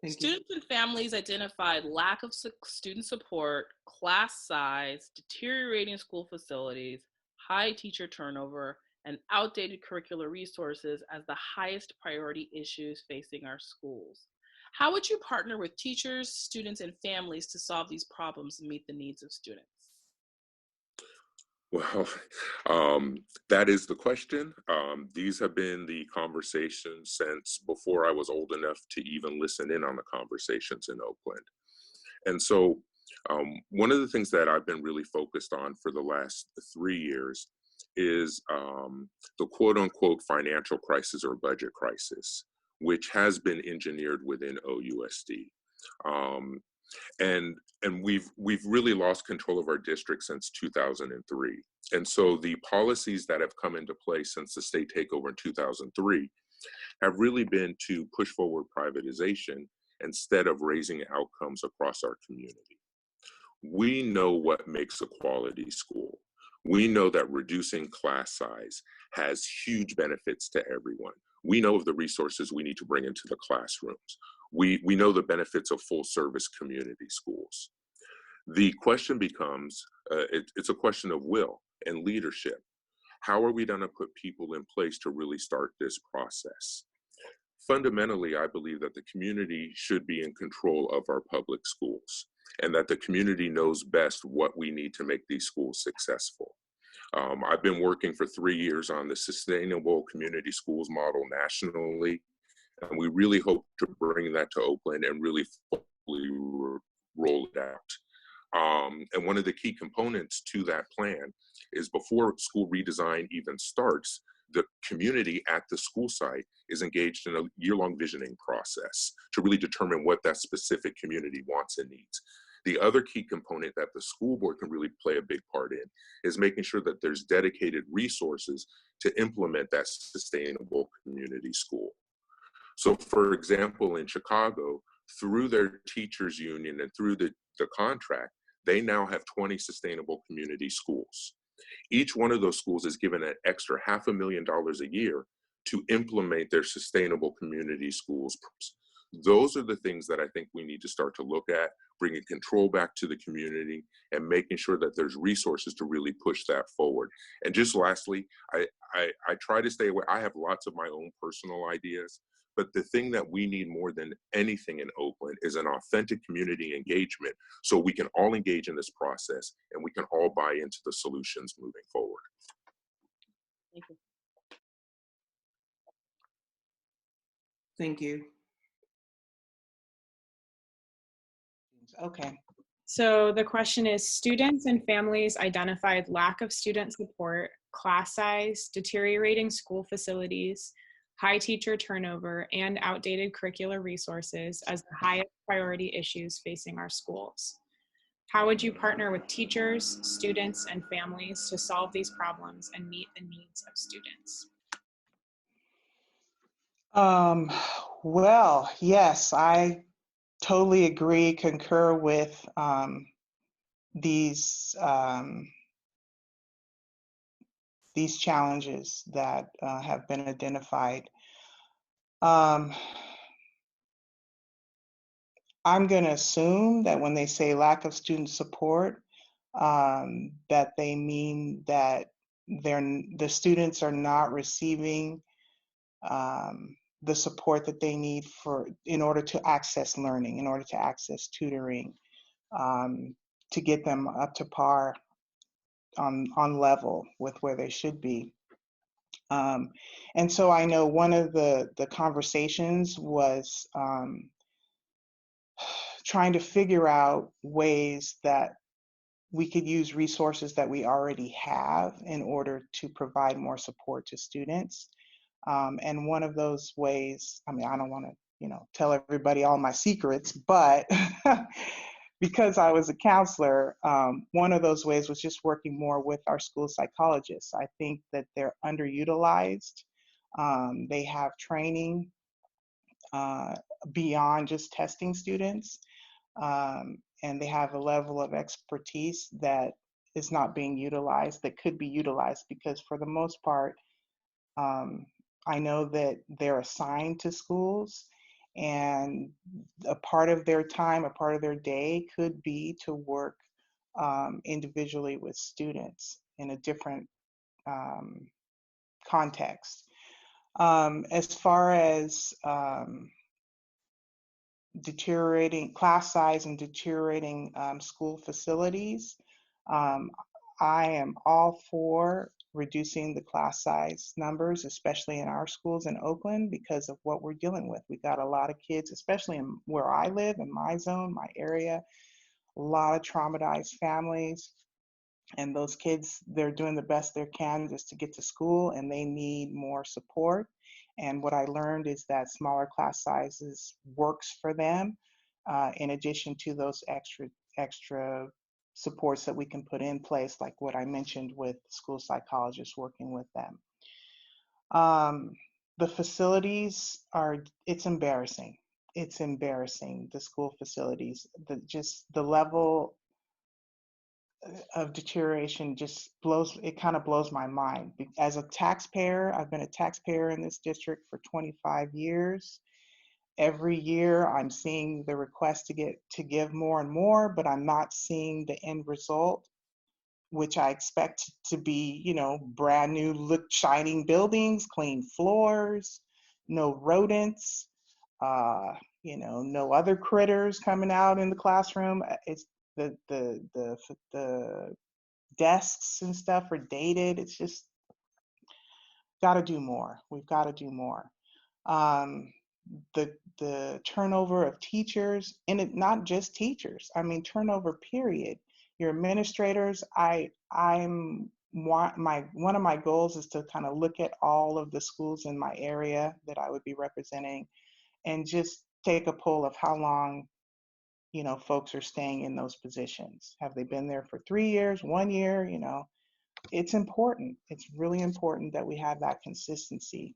Thank you. Students and families identified lack of student support, class size, deteriorating school facilities, high teacher turnover, and outdated curricular resources as the highest priority issues facing our schools. How would you partner with teachers, students, and families to solve these problems and meet the needs of students? Well, that is the question. These have been the conversations since before I was old enough to even listen in on the conversations in Oakland. And so, one of the things that I've been really focused on for the last 3 years is the quote unquote financial crisis or budget crisis, which has been engineered within OUSD. Um, and we've really lost control of our district since 2003. And so the policies that have come into place since the state takeover in 2003 have really been to push forward privatization instead of raising outcomes across our community. We know what makes a quality school. We know that reducing class size has huge benefits to everyone. We know of the resources we need to bring into the classrooms. We know the benefits of full service community schools. The question becomes, it's a question of will and leadership. How are we going to put people in place to really start this process? Fundamentally, I believe that the community should be in control of our public schools and that the community knows best what we need to make these schools successful. I've been working for 3 years on the sustainable community schools model nationally, and we really hope to bring that to Oakland and really fully roll it out. And one of the key components to that plan is before school redesign even starts, the community at the school site is engaged in a year-long visioning process to really determine what that specific community wants and needs. The other key component that the school board can really play a big part in is making sure that there's dedicated resources to implement that sustainable community school. So for example, in Chicago, through their teachers union and through the contract, they now have 20 sustainable community schools. Each one of those schools is given an extra $500,000 a year to implement their sustainable community schools. Those are the things that I think we need to start to look at, bringing control back to the community and making sure that there's resources to really push that forward. And just lastly, I try to stay away. I have lots of my own personal ideas, but the thing that we need more than anything in Oakland is an authentic community engagement so we can all engage in this process and we can all buy into the solutions moving forward. Thank you. Thank you. Okay. So the question is, students and families identified lack of student support, class size, deteriorating school facilities, high teacher turnover, and outdated curricular resources as the highest priority issues facing our schools. How would you partner with teachers, students, and families to solve these problems and meet the needs of students? Well, yes, I totally agree, concur with these challenges that have been identified. I'm going to assume that when they say lack of student support, that they mean that the students are not receiving the support that they need in order to access learning, in order to access tutoring, to get them up to par on level with where they should be. And so I know one of the conversations was trying to figure out ways that we could use resources that we already have in order to provide more support to students. And one of those ways, I mean, I don't want to, tell everybody all my secrets, but because I was a counselor, one of those ways was just working more with our school psychologists. I think that they're underutilized. They have training beyond just testing students, and they have a level of expertise that is not being utilized, that could be utilized, because for the most part, I know that they're assigned to schools And a part of their time, a part of their day could be to work individually with students in a different context. As far as deteriorating class size and deteriorating school facilities, I am all for reducing the class size numbers, especially in our schools in Oakland, because of what we're dealing with. We got a lot of kids, especially in where I live, in my zone, my area, a lot of traumatized families. And those kids, they're doing the best they can just to get to school, and they need more support. And what I learned is that smaller class sizes works for them, in addition to those extra supports that we can put in place, like what I mentioned with school psychologists working with them. The facilities it's embarrassing. It's embarrassing, the school facilities. The level of deterioration just kind of blows my mind. As a taxpayer, I've been a taxpayer in this district for 25 years. Every year I'm seeing the request to give more and more, but I'm not seeing the end result, which I expect to be, brand new look shining buildings, clean floors, no rodents, no other critters coming out in the classroom. It's the desks and stuff are dated. It's just got to do more. We've got to do more. The turnover of teachers, and not just teachers. I mean, turnover period. Your administrators. One of my goals is to kind of look at all of the schools in my area that I would be representing, and just take a poll of how long folks are staying in those positions. Have they been there for 3 years, 1 year? It's important. It's really important that we have that consistency.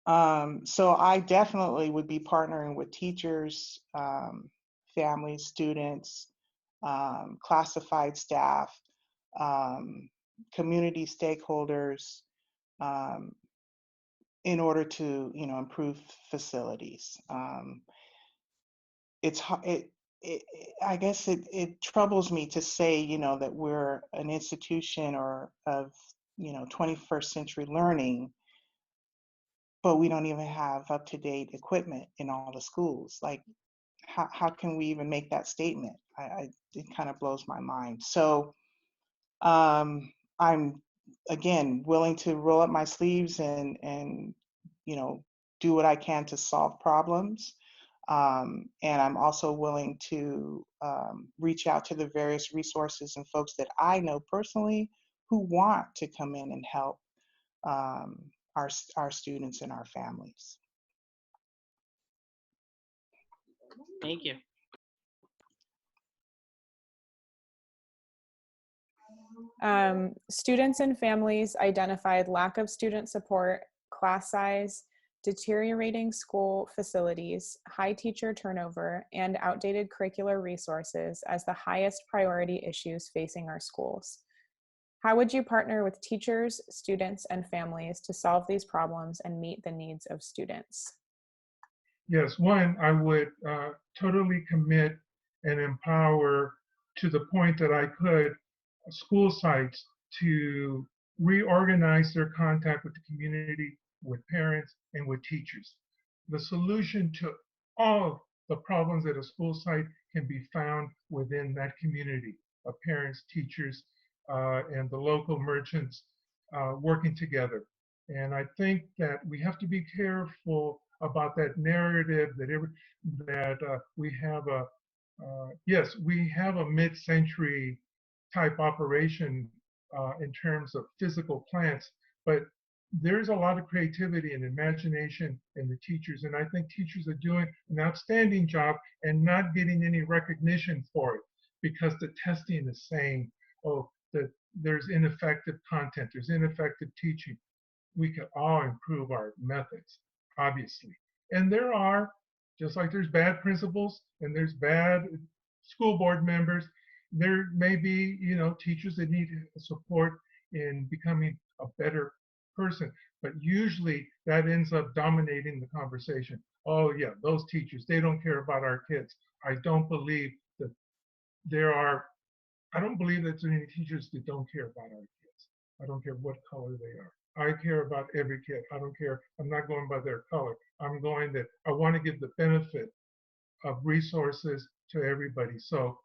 So I definitely would be partnering with teachers, families, students, classified staff, community stakeholders, in order to, improve facilities. I guess it troubles me to say, that we're an institution of 21st century learning, but we don't even have up-to-date equipment in all the schools. Like, how can we even make that statement? It kind of blows my mind. So I'm, again, willing to roll up my sleeves and do what I can to solve problems. And I'm also willing to reach out to the various resources and folks that I know personally who want to come in and help our students and our families. Thank you. Students and families identified lack of student support, class size, deteriorating school facilities, high teacher turnover, and outdated curricular resources as the highest priority issues facing our schools. How would you partner with teachers, students, and families to solve these problems and meet the needs of students? Yes, one, I would totally commit and empower, to the point that I could, school sites to reorganize their contact with the community, with parents, and with teachers. The solution to all the problems at a school site can be found within that community of parents, teachers, and the local merchants working together. And I think that we have to be careful about that narrative that we have yes, we have a mid-century type operation in terms of physical plants, but there's a lot of creativity and imagination in the teachers, and I think teachers are doing an outstanding job and not getting any recognition for it, because the testing is saying, oh, that there's ineffective content, there's ineffective teaching. We can all improve our methods, obviously. And there are, just like there's bad principals and there's bad school board members, there may be, teachers that need support in becoming a better person. But usually that ends up dominating the conversation. Oh yeah, those teachers, they don't care about our kids. I don't believe that there are, I don't believe that there are any teachers that don't care about our kids. I don't care what color they are. I care about every kid. I don't care. I'm not going by their color. I'm going that I want to give the benefit of resources to everybody. So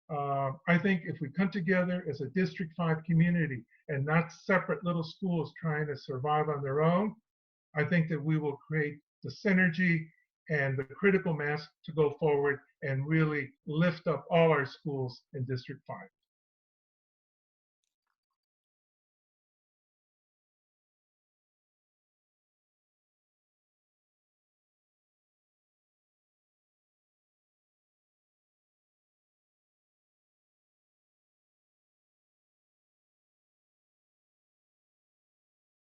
I think if we come together as a District 5 community and not separate little schools trying to survive on their own, I think that we will create the synergy and the critical mass to go forward and really lift up all our schools in District 5.